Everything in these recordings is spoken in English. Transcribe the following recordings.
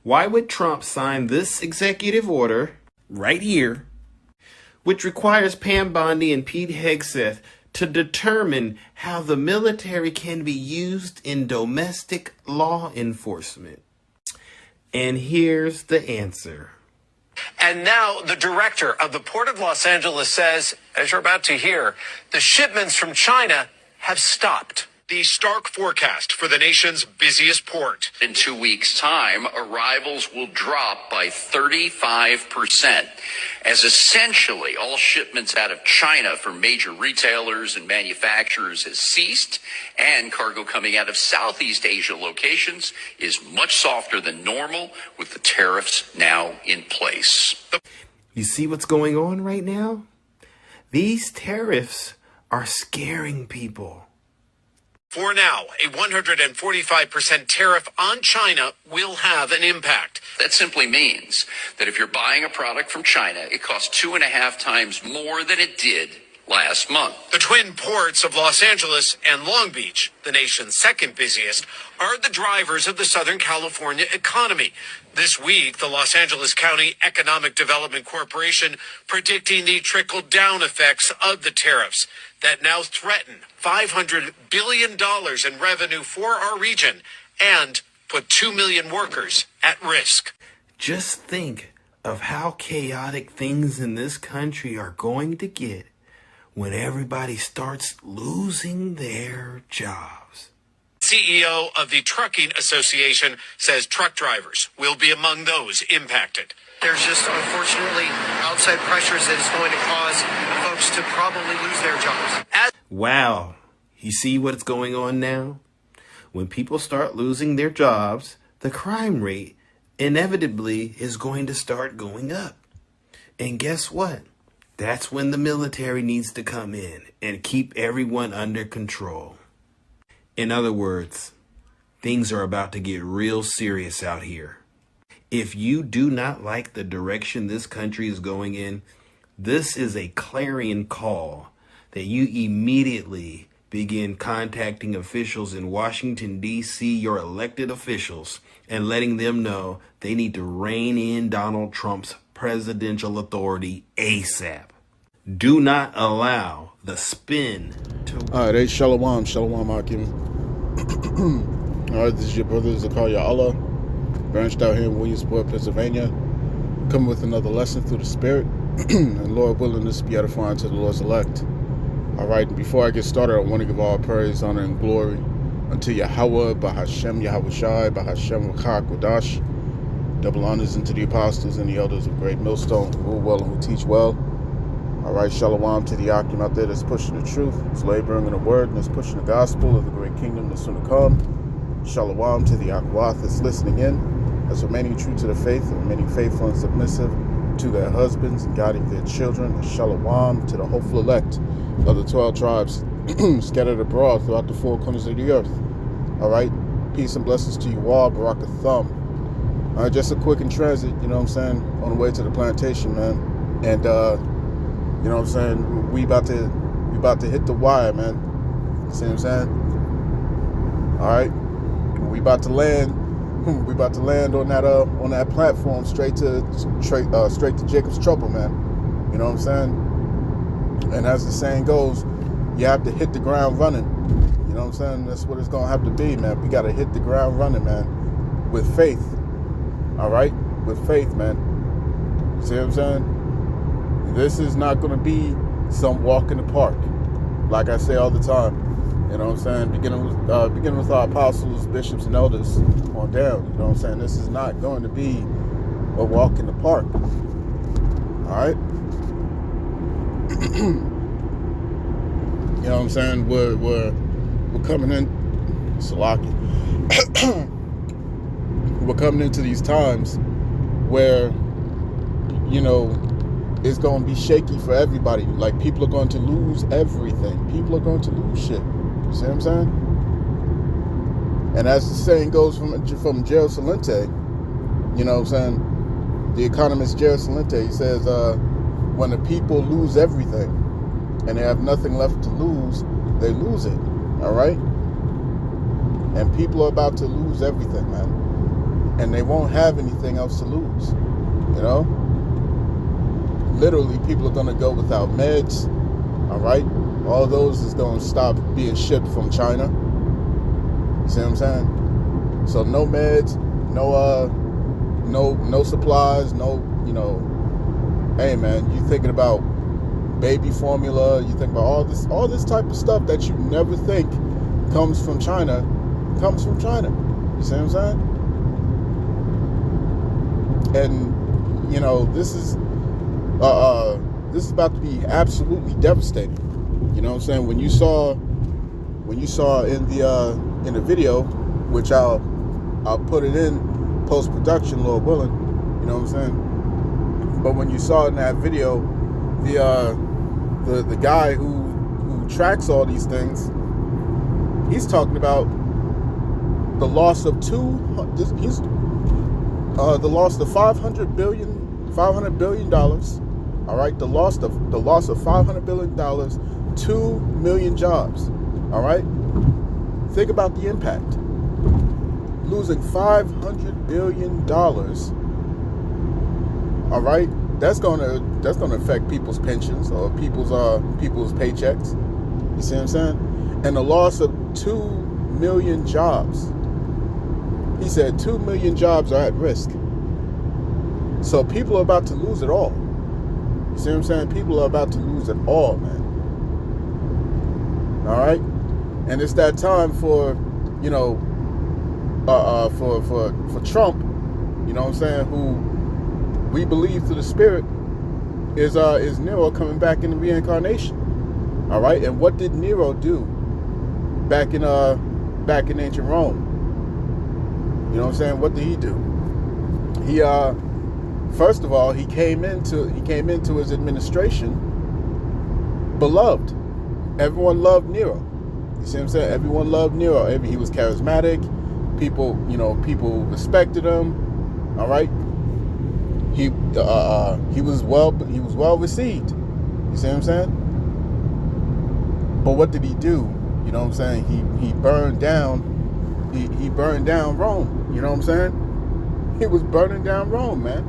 Why would Trump sign this executive order right here, which requires Pam Bondi and Pete Hegseth to determine how the military can be used in domestic law enforcement? And here's the answer. And now the director of the Port of Los Angeles says, as you're about to hear, the shipments from China have stopped. The stark forecast for the nation's busiest port. In 2 weeks' time, arrivals will drop by 35%, as essentially all shipments out of China from major retailers and manufacturers has ceased, and cargo coming out of Southeast Asia locations is much softer than normal, with the tariffs now in place. You see what's going on right now? These tariffs are scaring people. For now, a 145% tariff on China will have an impact. That simply means that if you're buying a product from China, it costs 2.5 times more than it did last month. The twin ports of Los Angeles and Long Beach, the nation's second busiest, are the drivers of the Southern California economy. This week, the Los Angeles County Economic Development Corporation predicting the trickle-down effects of the tariffs that now threaten $500 billion in revenue for our region and put 2 million workers at risk. Just think of how chaotic things in this country are going to get when everybody starts losing their jobs. CEO of the Trucking Association says truck drivers will be among those impacted. There's just, unfortunately, outside pressures that is going to cause folks to probably lose their jobs. Wow. You see what's going on now? When people start losing their jobs, the crime rate inevitably is going to start going up. And guess what? That's when the military needs to come in and keep everyone under control. In other words, things are about to get real serious out here. If you do not like the direction this country is going in, this is a clarion call that you immediately begin contacting officials in Washington, D.C., your elected officials, and letting them know they need to rein in Donald Trump's presidential authority ASAP. Do not allow the spin to... All right, hey, Shalom Hakim. All right, this is your brother Yahawah, branched out here in Williamsport, Pennsylvania, coming with another lesson through the Spirit, and Lord willing, this be edifying to the Lord's elect. All right, and before I get started, I want to give all praise, honor, and glory unto Yahawah Bahashem Yahawashi, Bahashem Yahawadah. Double honors unto the apostles and the elders of Great Millstone, who rule well and who teach well. All right, shalom to the Akim out there that's pushing the truth, that's laboring in the word, and that's pushing the gospel of the great kingdom that's soon to come. Shalom to the Akwath that's listening in, that's remaining true to the faith and remaining faithful and submissive to their husbands and guiding their children. And shalom to the hopeful elect of the 12 tribes scattered abroad throughout the 4 corners of the earth. All right, peace and blessings to you all, Baraka Thumb. All right, just a quick in transit, you know what I'm saying, on the way to the plantation, man. And, you know what I'm saying, we about to hit the wire, man. You see what I'm saying? All right, we about to land on that platform straight to Jacob's trouble, man. You know what I'm saying? And as the saying goes, you have to hit the ground running. You know what I'm saying? That's what it's gonna have to be, man. We gotta hit the ground running, man, with faith. All right, with faith, man. You see what I'm saying? This is not gonna be some walk in the park, like I say all the time. You know what I'm saying? Beginning with our apostles, bishops, and elders on down. You know what I'm saying? This is not going to be a walk in the park. All right. You know what I'm saying? We're coming in. Salaki. We're coming into these times where, you know, it's going to be shaky for everybody. Like, people are going to lose everything. People are going to lose shit. You see what I'm saying? And as the saying goes from Gerald Celente, you know what I'm saying? The economist Gerald Celente, he says, when the people lose everything and they have nothing left to lose, they lose it. All right? And people are about to lose everything, man. and they won't have anything else to lose. You know, literally, people are gonna go without meds. All right, all those is gonna stop being shipped from China. You see what I'm saying? So no meds, no supplies, no, you know. Hey man, you thinking about baby formula? You think about all this type of stuff that you never think comes from China. Comes from China. You see what I'm saying? And you know, this is about to be absolutely devastating. You know what I'm saying? When you saw in the video, which I'll put it in post-production, Lord willing. You know what I'm saying? But when you saw in that video, the guy who tracks all these things, he's talking about the loss of $500 billion. All right, the loss of $500 billion, 2 million jobs. All right, think about the impact. Losing $500 billion. All right, that's gonna affect people's pensions or people's paychecks. You see what I'm saying? And the loss of 2 million jobs. He said 2 million jobs are at risk. So people are about to lose it all. You see what I'm saying? People are about to lose it all, man. All right, and it's that time for, you know, for Trump. You know what I'm saying? Who we believe through the Spirit is Nero coming back in the reincarnation. All right, and what did Nero do back in ancient Rome? You know what I'm saying? What did he do? He first of all, he came into his administration beloved. Everyone loved Nero. You see what I'm saying? Everyone loved Nero. He was charismatic. People respected him. All right. He was well received. You see what I'm saying? But what did he do? You know what I'm saying? He burned down. He burned down Rome. You know what I'm saying? He was burning down Rome, man.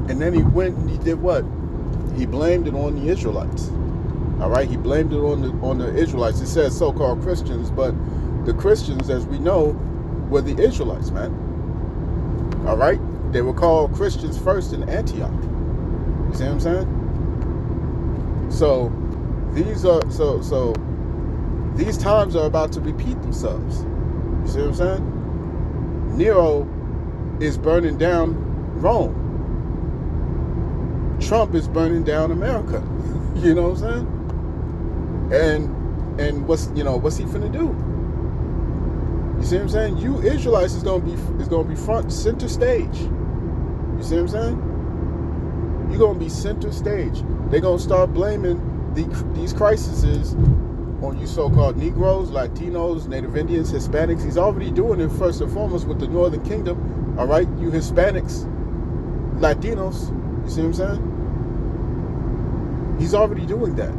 And then he went and he did what? He blamed it on the Israelites. All right, he blamed it on the Israelites. It says so-called Christians, but the Christians, as we know, were the Israelites, man. All right, they were called Christians first in Antioch. You see what I'm saying? So these times are about to repeat themselves. You see what I'm saying? Nero is burning down Rome. Trump is burning down America. You know what I'm saying? And what's he finna do? You see what I'm saying? You Israelites is gonna be front center stage. You see what I'm saying? You're gonna be center stage. They're gonna start blaming these crises on you so-called Negroes, Latinos, Native Indians, Hispanics. He's already doing it first and foremost with the Northern Kingdom. All right, you Hispanics, Latinos. You see what I'm saying? He's already doing that.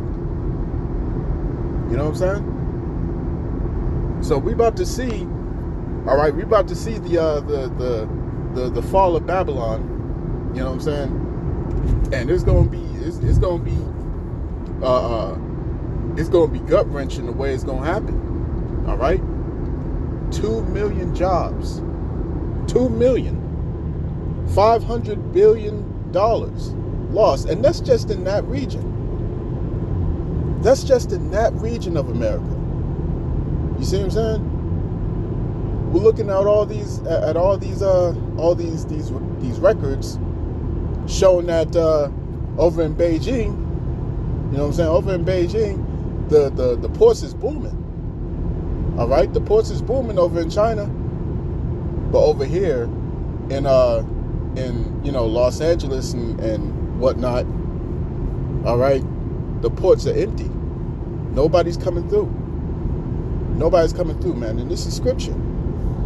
You know what I'm saying? So we about to see, all right, we about to see the fall of Babylon. You know what I'm saying? And it's gonna be gut wrenching the way it's gonna happen. All right, 2 million jobs, 2 million, $500 billion lost, and that's just in that region. That's just in that region of America. You see what I'm saying? We're looking at all these records showing that over in Beijing, you know what I'm saying? Over in Beijing, the ports is booming. All right, the ports is booming over in China, but over here in Los Angeles and whatnot, all right, the ports are empty. Nobody's coming through. Nobody's coming through, man. And this is scripture.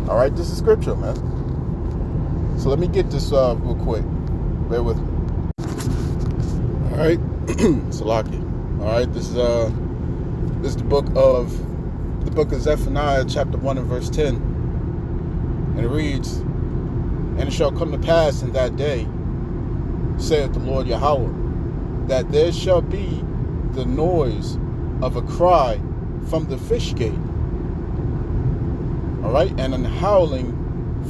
All right, this is scripture, man. So let me get this real quick. Bear with me. All right, Salaki. All right, this is the book of Zephaniah, chapter 1 and verse 10. And And it reads, and it shall come to pass in that day, saith the Lord Yahawah, that there shall be the noise of a cry from the fish gate, all right, and an howling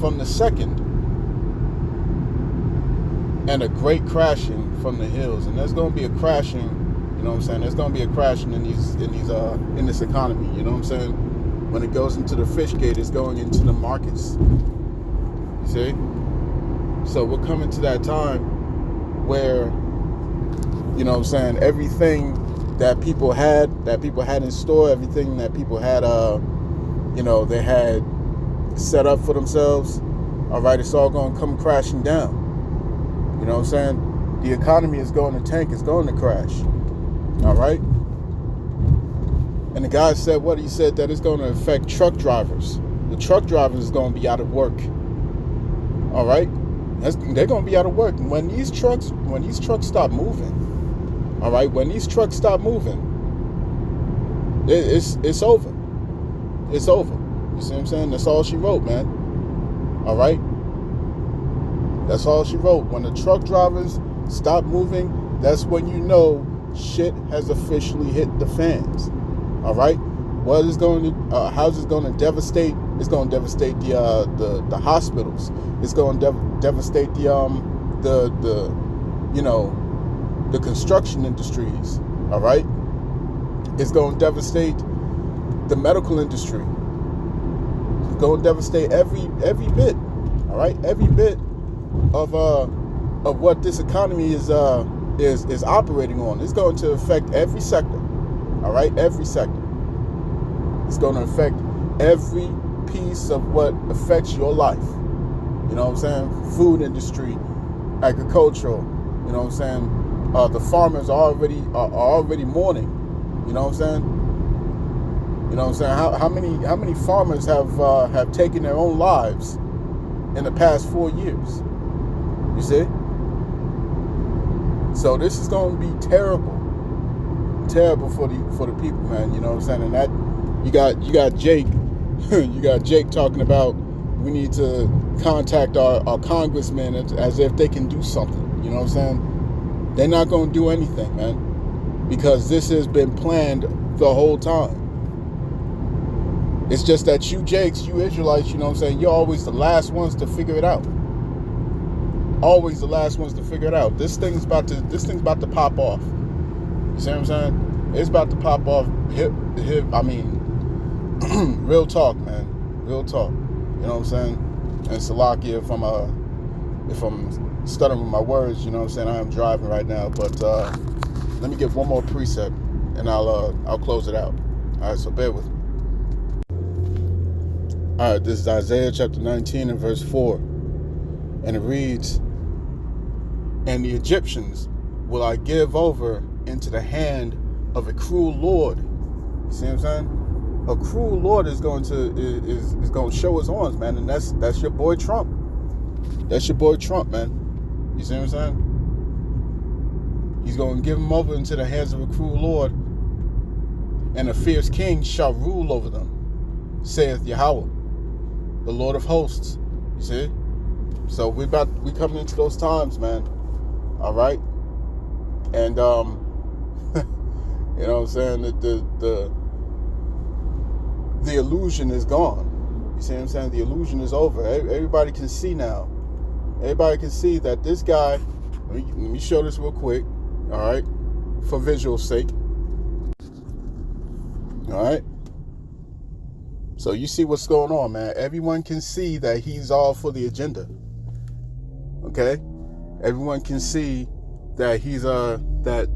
from the second, and a great crashing from the hills. And there's going to be a crashing, you know what I'm saying? There's going to be a crashing in this economy, you know what I'm saying? When it goes into the fish gate, it's going into the markets. You see? So we're coming to that time where, you know what I'm saying, everything that people had in store, everything that people had, you know, they had set up for themselves, all right, it's all going to come crashing down. You know what I'm saying? The economy is going to tank, it's going to crash, all right? And the guy said what? He said that it's going to affect truck drivers. The truck drivers is going to be out of work, all right? They're going to be out of work. When these trucks stop moving, all right, when these trucks stop moving, it's over. It's over. You see what I'm saying? That's all she wrote, man. All right? That's all she wrote. When the truck drivers stop moving, that's when you know shit has officially hit the fans. All right? What is going to, how's it going to devastate? It's going to devastate the hospitals. It's going to devastate the you know, the construction industries. All right? It's going to devastate the medical industry. It's going to devastate every bit. All right? Every bit of what this economy is operating on. It's going to affect every sector. All right? Every sector. It's going to affect every piece of what affects your life. You know what I'm saying? Food industry, agricultural. You know what I'm saying? The farmers are already mourning. You know what I'm saying? You know what I'm saying? How many farmers have taken their own lives in the past 4 years? You see? So this is going to be terrible for the people, man. You know what I'm saying? And that you got Jake, you got Jake talking about we need to contact our congressmen as if they can do something. You know what I'm saying? They're not going to do anything, man, because this has been planned the whole time. It's just that you Jakes, you Israelites, you know what I'm saying, you're always the last ones to figure it out. Always the last ones to figure it out. This thing's about to pop off. You see what I'm saying? It's about to pop off. I mean, real talk, man. Real talk. You know what I'm saying? And Salakia, if I'm stuttering with my words, you know what I'm saying, I am driving right now. But let me give one more precept, and I'll close it out. All right, so bear with me. All right, this is Isaiah chapter 19 and verse 4, and it reads, "And the Egyptians will I give over into the hand of a cruel lord." You see what I'm saying? A cruel lord is going to show his horns, man, and that's your boy Trump. That's your boy Trump, man. You see what I'm saying? He's going to give him over into the hands of a cruel lord, and a fierce king shall rule over them, saith Yahawah, the Lord of hosts. You see? So we coming into those times, man. All right? And you know what I'm saying? The illusion is gone. You see what I'm saying? The illusion is over. Everybody can see now. Everybody can see that this guy, let me show this real quick, all right, for visual sake. All right? So you see what's going on, man. Everyone can see that he's all for the agenda. Okay? Everyone can see that he's that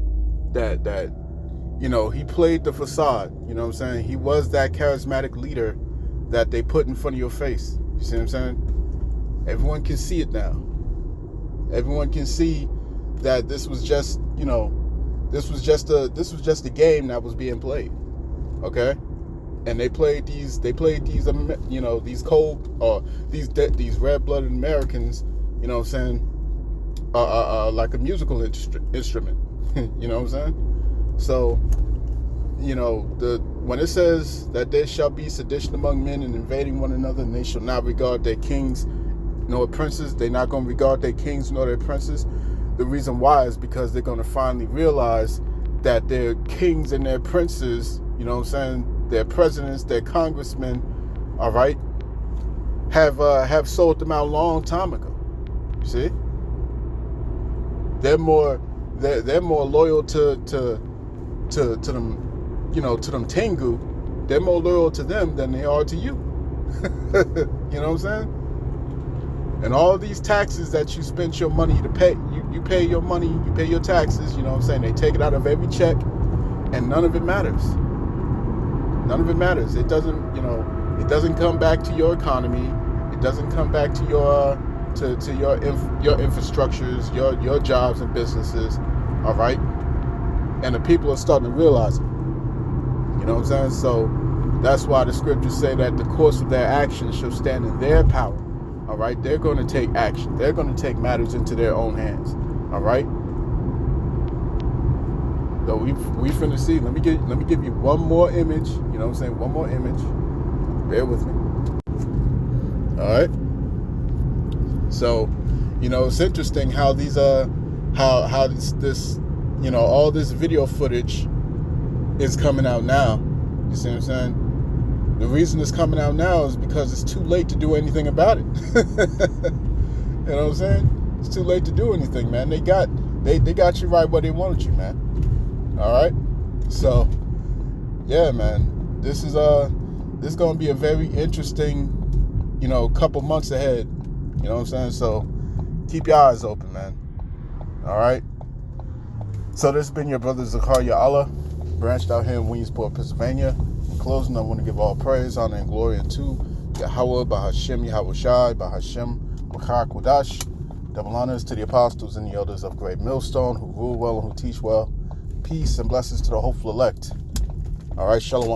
you know, he played the facade. You know what I'm saying? He was that charismatic leader that they put in front of your face. You see what I'm saying? Everyone can see it now. Everyone can see that this was just, you know, this was just a game that was being played. Okay? And they played these you know, these cold or these red-blooded Americans, you know what I'm saying, like a musical instrument. You know what I'm saying? So you know, when it says that there shall be sedition among men and invading one another, and they shall not regard their kings nor princes, they're not going to regard their kings nor their princes. The reason why is because they're going to finally realize that their kings and their princes, you know what I'm saying, their presidents, their congressmen, all right, have sold them out a long time ago. You see, they're more loyal to them, you know, to them Tengu. They're more loyal to them than they are to you. You know what I'm saying? And all these taxes that you spent your money to pay, you pay your money, you pay your taxes, you know what I'm saying? They take it out of every check, and none of it matters. None of it matters. It doesn't, you know, it doesn't come back to your economy. It doesn't come back to your your infrastructures, your jobs and businesses, all right? And the people are starting to realize it. You know what I'm saying? So that's why the scriptures say that the course of their actions shall stand in their power. All right, they're going to take action. They're going to take matters into their own hands. All right. So we finna see. Let me give you one more image. You know what I'm saying? One more image. Bear with me. All right. So, you know, it's interesting how these how this you know, all this video footage is coming out now. You see what I'm saying? The reason it's coming out now is because it's too late to do anything about it. You know what I'm saying? It's too late to do anything, man. They got you right where they wanted you, man. All right? So, yeah, man. This is going to be a very interesting, you know, couple months ahead. You know what I'm saying? So, keep your eyes open, man. All right? So, this has been your brother Yahawah, branched out here in Williamsport, Pennsylvania. In closing, I want to give all praise, honor, and glory unto Yahawah Bahashem Yahawashi, Bahashem Yahawashi. Double honors to the apostles and the elders of Great Millstone who rule well and who teach well. Peace and blessings to the hopeful elect. All right, shalom.